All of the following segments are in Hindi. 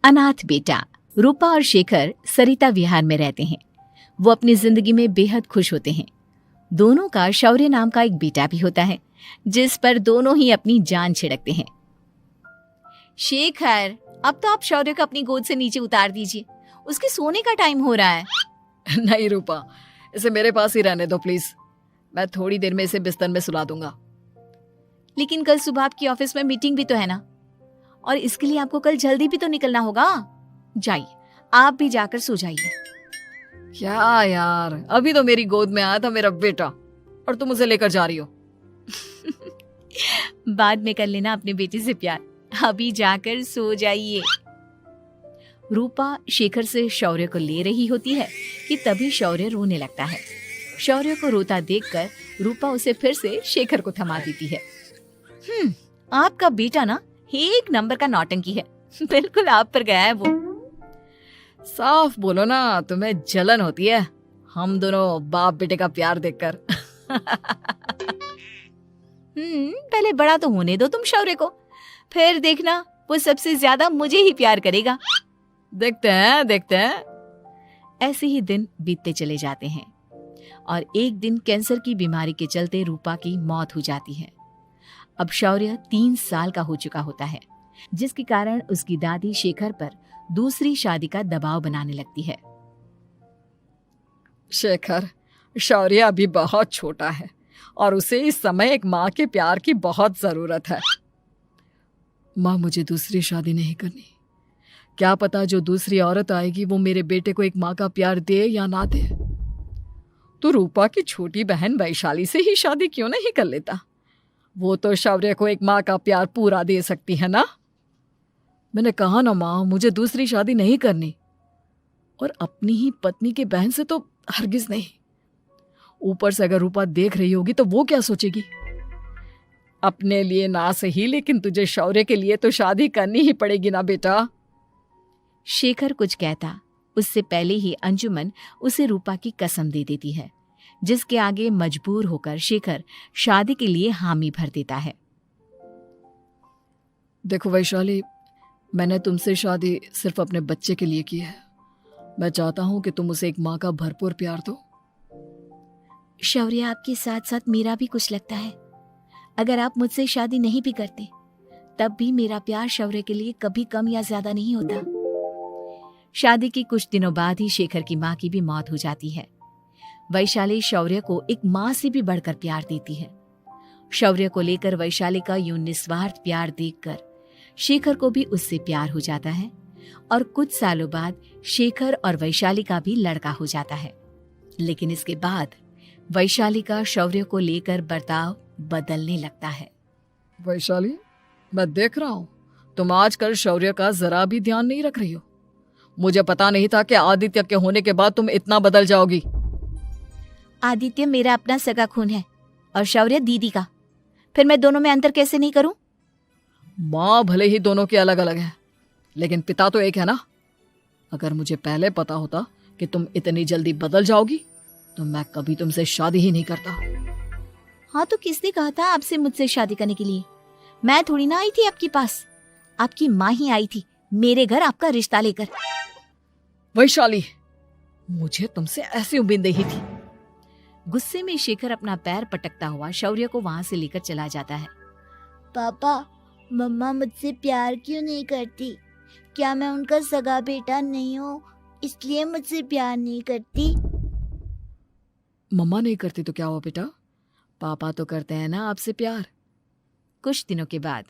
अनाथ बेटा। रूपा और शेखर सरिता विहार में रहते हैं। वो अपनी जिंदगी में बेहद खुश होते हैं। दोनों का शौर्य नाम का एक बेटा भी होता है, जिस पर दोनों ही अपनी जान छिड़कते हैं। शेखर, अब तो आप शौर्य को अपनी गोद से नीचे उतार दीजिए, उसके सोने का टाइम हो रहा है। नहीं रूपा, इसे मेरे पास ही रहने दो प्लीज। मैं थोड़ी देर में इसे बिस्तर में सुला दूंगा। लेकिन कल सुबह आपकी ऑफिस में मीटिंग भी तो है ना, और इसके लिए आपको कल जल्दी भी तो निकलना होगा। जाइए, आप भी जाकर सो जाइए। क्या यार, अभी तो मेरी गोद में आया था मेरा बेटा और तुम उसे लेकर जा रही हो। बाद में कर लेना अपने बेटे से प्यार, अभी जाकर सो जाइए। रूपा शेखर से शौर्य को ले रही होती है कि तभी शौर्य रोने लगता है। शौर्य को रोता देखकर रूपा उसे फिर से शेखर को थमा देती है। आपका बेटा ना एक नंबर का नौटंकी है, बिल्कुल आप पर गया है वो। साफ बोलो ना, तुम्हें जलन होती है हम दोनों बाप बेटे का प्यार देखकर। पहले बड़ा तो होने दो तुम शौर्य को, फिर देखना वो सबसे ज्यादा मुझे ही प्यार करेगा। देखते हैं। ऐसे ही दिन बीतते चले जाते हैं और एक दिन कैंसर की बीमारी के चलते रूपा की मौत हो जाती है। अब शौर्य 3 साल का हो चुका होता है, जिसके कारण उसकी दादी शेखर पर दूसरी शादी का दबाव बनाने लगती है। शेखर, शौर्य अभी बहुत छोटा है और उसे इस समय एक माँ के प्यार की बहुत जरूरत है। माँ, मुझे दूसरी शादी नहीं करनी। क्या पता जो दूसरी औरत आएगी वो मेरे बेटे को एक माँ का प्यार दे या ना दे। तो रूपा की छोटी बहन वैशाली से ही शादी क्यों नहीं कर लेता? वो तो शौर्य को एक माँ का प्यार पूरा दे सकती है ना। मैंने कहा ना माँ, मुझे दूसरी शादी नहीं करनी, और अपनी ही पत्नी के बहन से तो हरगिज नहीं। ऊपर से अगर रूपा देख रही होगी तो वो क्या सोचेगी? अपने लिए ना सही, लेकिन तुझे शौर्य के लिए तो शादी करनी ही पड़ेगी ना बेटा। शेखर कुछ कहता उससे पहले ही अंजुमन उसे रूपा की कसम दे देती है, जिसके आगे मजबूर होकर शेखर शादी के लिए हामी भर देता है। देखो वैशाली, मैंने तुमसे शादी सिर्फ अपने बच्चे के लिए की है। मैं चाहता हूं कि तुम उसे एक माँ का भरपूर प्यार दो। शौर्य, आपके साथ साथ मेरा भी कुछ लगता है। अगर आप मुझसे शादी नहीं भी करते तब भी मेरा प्यार शौर्य के लिए कभी कम या ज्यादा नहीं होता। शादी के कुछ दिनों बाद ही शेखर की माँ की भी मौत हो जाती है। वैशाली शौर्य को एक माँ से भी बढ़कर प्यार देती है। शौर्य को लेकर वैशाली का यूं निस्वार्थ प्यार देखकर शेखर को भी उससे प्यार हो जाता है और कुछ सालों बाद शेखर और वैशाली का भी लड़का हो जाता है। लेकिन इसके बाद वैशाली का शौर्य को लेकर बर्ताव बदलने लगता है। वैशाली, मैं देख रहा हूं तुम आजकल शौर्य का जरा भी ध्यान नहीं रख रही हो। मुझे पता नहीं था कि आदित्य के होने के बाद तुम इतना बदल जाओगी। आदित्य मेरा अपना सगा खून है और शौर्य दीदी का, फिर मैं दोनों में अंतर कैसे नहीं करूं? माँ भले ही दोनों की अलग अलग है, लेकिन पिता तो एक है ना। अगर मुझे पहले पता होता कि तुम इतनी जल्दी बदल जाओगी तो मैं कभी तुमसे शादी ही नहीं करता। हाँ, तो किसने कहा था आपसे मुझसे शादी करने के लिए? मैं थोड़ी ना आई थी आपके पास, आपकी माँ ही आई थी मेरे घर आपका रिश्ता लेकर। वैशाली, मुझे तुमसे ऐसी उम्मीद नहीं थी। गुस्से में शेखर अपना पैर पटकता हुआ शौर्य को वहां से लेकर चला जाता है। पापा, मम्मा मुझसे प्यार क्यों नहीं करती? क्या मैं उनका सगा बेटा नहीं हूँ इसलिए मुझसे प्यार नहीं करती? मम्मा नहीं करती तो क्या हुआ बेटा, पापा तो करते हैं ना आपसे प्यार। कुछ दिनों के बाद,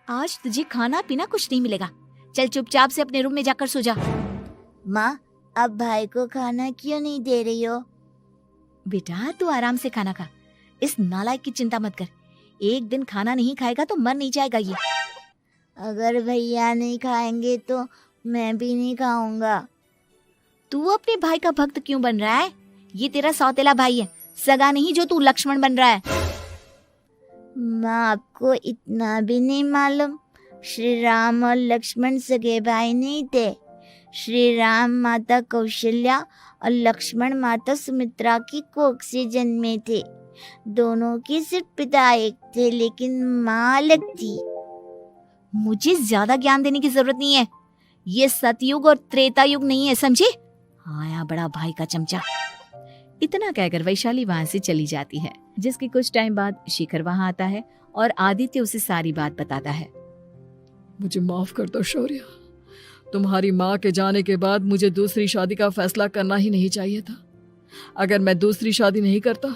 आज तुझे खाना पीना कुछ नहीं मिलेगा, चल चुपचाप से अपने रूम में जाकर सो जा। माँ, अब भाई को खाना क्यों नहीं दे रही हो? बेटा तू आराम से खाना खा, इस नालायक की चिंता मत कर। एक दिन खाना नहीं खाएगा तो मर नहीं जाएगा ये। अगर भैया नहीं खाएंगे तो मैं भी नहीं खाऊंगा। तू अपने भाई का भक्त क्यों बन रहा है? ये तेरा सौतेला भाई है, सगा नहीं जो तू लक्ष्मण बन रहा है। माँ, आपको इतना भी नहीं मालूम? श्री राम और लक्ष्मण सगे भाई नहीं थे। श्री राम माता कौशल्या और लक्ष्मण माता सुमित्रा की कोख से जन्मे थे। दोनों के सिर्फ पिता एक थे लेकिन माँ अलग थी। मुझे ज्यादा ज्ञान देने की जरूरत नहीं है, ये सतयुग और त्रेता युग नहीं है, समझे? आया बड़ा भाई का चमचा। इतना कहकर वैशाली वहां से चली जाती है। जिसके कुछ टाइम बाद शिखर वहां आता है और आदित्य उसे सारी बात बताता है। मुझे माफ कर दो शौर्य, तुम्हारी माँ के जाने के बाद मुझे दूसरी शादी का फैसला करना ही नहीं चाहिए था। अगर मैं दूसरी शादी नहीं करता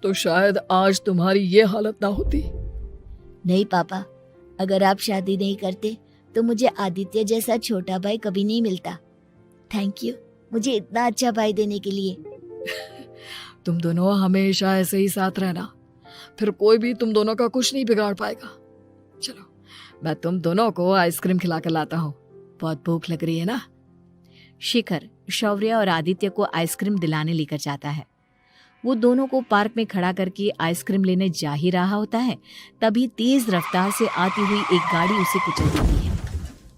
तो शायद आज तुम्हारी ये हालत ना होती। नहीं पापा, अगर आप शादी नहीं करते तो मुझे आदित्य जैसा छोटा भाई कभी नहीं मिलता। थैंक यू मुझे इतना अच्छा भाई देने के लिए। तुम दोनों हमेशा ऐसे ही साथ रहना, फिर कोई भी तुम दोनों का कुछ नहीं बिगाड़ पाएगा। चलो मैं तुम दोनों को आइसक्रीम खिला कर लाता हूँ, बहुत भूख लग रही है ना। शिखर शौर्य और आदित्य को आइसक्रीम दिलाने लेकर जाता है। वो दोनों को पार्क में खड़ा करके आइसक्रीम लेने जा ही रहा होता है, तभी तेज रफ्तार से आती हुई एक गाड़ी उसे कुचल देती है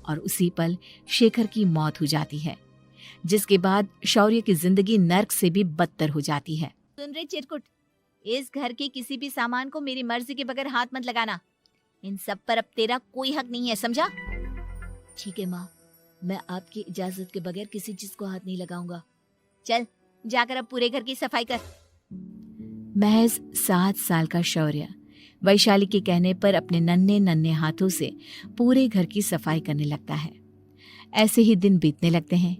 और उसी पल शेखर की मौत हो जाती है, जिसके बाद शौर्य की जिंदगी नर्क से भी बदतर हो जाती है। सुन रे चिरकुट, इस घर के किसी भी सामान को मेरी मर्जी के बगैर हाथ मत लगाना। इन सब पर अब तेरा कोई हक नहीं है, समझा? ठीक है माँ, मैं आपकी इजाजत के बगैर किसी चीज को हाथ नहीं लगाऊंगा। चल जाकर अब पूरे घर की सफाई कर। महज 7 साल का शौर्य वैशाली के कहने पर अपने नन्हे नन्हे हाथों से पूरे घर की सफाई करने लगता है। ऐसे ही दिन बीतने लगते हैं,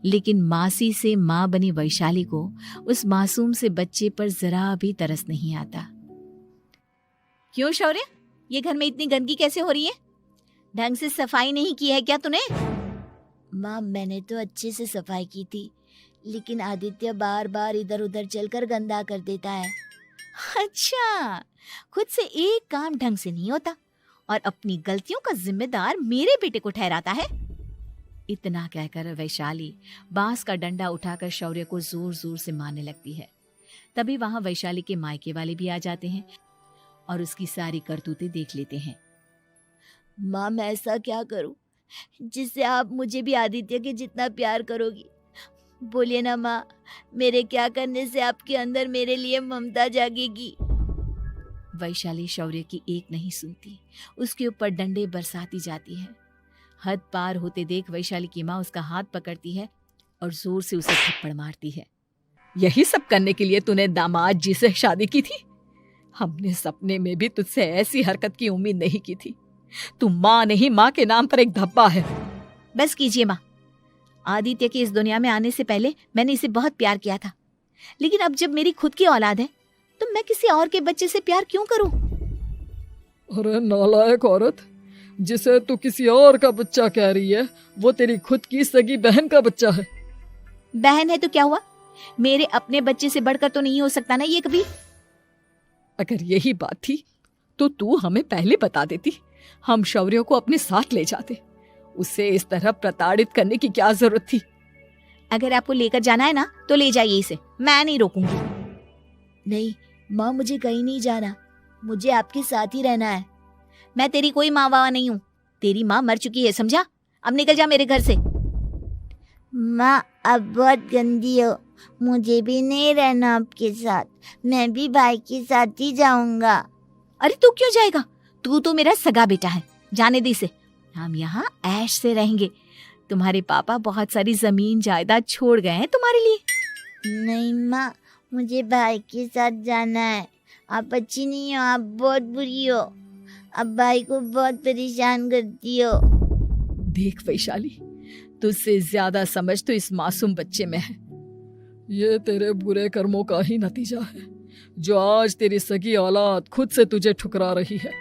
लेकिन मासी से माँ बनी वैशाली को उस मासूम से बच्चे पर जरा भी तरस नहीं आता। क्यों शौर्य, ये घर में इतनी गंदगी कैसे हो रही है? ढंग से सफाई नहीं की है क्या तूने? माँ मैंने तो अच्छे से सफाई की थी, लेकिन आदित्य बार बार इधर उधर चलकर गंदा कर देता है। अच्छा, खुद से एक काम ढंग से नहीं होता और अपनी गलतियों का जिम्मेदार मेरे बेटे को ठहराता है। इतना कहकर वैशाली बांस का डंडा उठाकर शौर्य को जोर जोर से मारने लगती है। तभी वहां वैशाली के मायके वाले भी आ जाते हैं और उसकी सारी करतूतें देख लेते हैं। माँ मैं ऐसा क्या करूं जिससे आप मुझे भी आदित्य के जितना प्यार करोगी? बोलिए ना माँ, मेरे क्या करने से आपके अंदर मेरे लिए ममता जागेगी? वैशाली शौर्य की एक नहीं सुनती, उसके ऊपर डंडे बरसाती जाती है। हद पार होते देख वैशाली की माँ उसका हाथ पकड़ती है और जोर से उसे थप्पड़ मारती है। यही सब करने के लिए तूने दामाद जी से शादी की थी? हमने सपने में भी तुझसे ऐसी हरकत की उम्मीद नहीं की थी। तू माँ नहीं, माँ के नाम पर एक धब्बा है। बस कीजिए माँ, आदित्य के इस दुनिया में आने से पहले मैंने इसे बहुत प्यार किया था, लेकिन अब जब मेरी खुद की औलाद है तो मैं किसी और के बच्चे से प्यार क्यों करूं? अरे नालायक औरत, जिसे तू किसी और का बच्चा कह रही है वो तेरी खुद की सगी बहन का बच्चा है। बहन है तो क्या हुआ, मेरे अपने बच्चे से बढ़कर तो नहीं हो सकता ना ये कभी। अगर यही बात थी तो तू हमें पहले बता देती, हम शौर्य को अपने साथ ले जाते। उसे इस तरह प्रताड़ित करने की क्या जरूरत थी? अगर आपको लेकर जाना है ना तो ले जाइए इसे, मैं नहीं रोकूंगी। नहीं माँ, मुझे कहीं नहीं जाना, मुझे आपके साथ ही रहना है। मैं तेरी कोई माँ बाबा नहीं हूँ, तेरी माँ मर चुकी है, समझा? अब निकल जा मेरे घर से। माँ अब बहुत गंदी हो, मुझे भी नहीं रहना आपके साथ, मैं भी भाई के साथ ही जाऊंगा। अरे तू क्यों जाएगा, तू तो मेरा सगा बेटा है, जाने दे इसे। हम यहाँ ऐश से रहेंगे, तुम्हारे पापा बहुत सारी जमीन जायदाद छोड़ गए हैं तुम्हारे लिए। नहीं माँ, मुझे भाई के साथ जाना है। आप अच्छी नहीं हो, आप बहुत बुरी हो, आप भाई को बहुत परेशान करती हो। देख वैशाली, तुझसे ज्यादा समझ तो इस मासूम बच्चे में है। ये तेरे बुरे कर्मों का ही नतीजा है जो आज तेरी सगी औलाद खुद से तुझे ठुकरा रही है।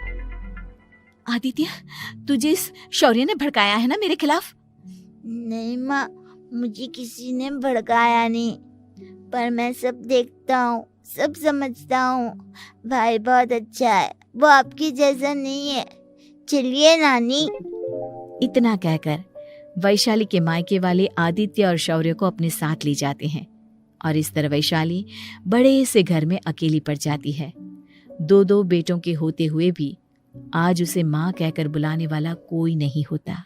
आदित्य, तुझे इस शौर्य ने भड़काया है ना मेरे खिलाफ? नहीं माँ, मुझे किसी ने भड़काया नहीं, पर मैं सब देखता हूँ, सब समझता हूँ। भाई बहुत अच्छा है, वो आपकी जैसा नहीं है। चलिए नानी। इतना कहकर वैशाली के मायके वाले आदित्य और शौर्य को अपने साथ ले जाते हैं और इस तरह वैशाली बड़े से घर में अकेली पड़ जाती है। 2 बेटों के होते हुए भी आज उसे माँ कहकर बुलाने वाला कोई नहीं होता।